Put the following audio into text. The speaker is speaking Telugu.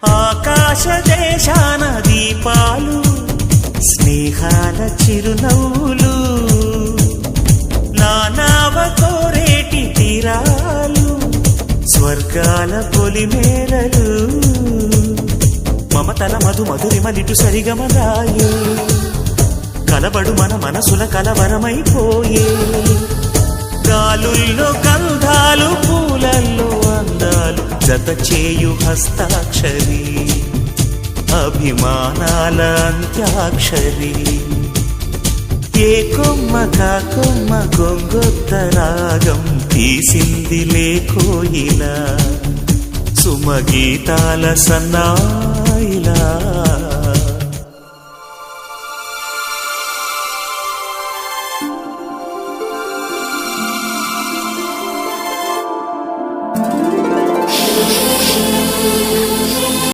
ఆకాశ దేశాన దీపాలు స్నేహాల చిరునవ్వులు నానావ కోరేటి తీరాలు స్వర్గాల పొలిమేరలు మమతల మధురిమలిటు సరిగమరాయే కలబడు మన మనసుల కలవరమైపోయే గాలుల్లో గంధాలు పూలల్లో అందాలు జత చేయు హస్తాక్షరి అభిమానాల అంత్యాక్షరి ఏ కొమ్మ కా కొమ్మ గొంగొత్త రాగం తీసింది లేకోయిలా సుమగీతాల సన్నాయిలా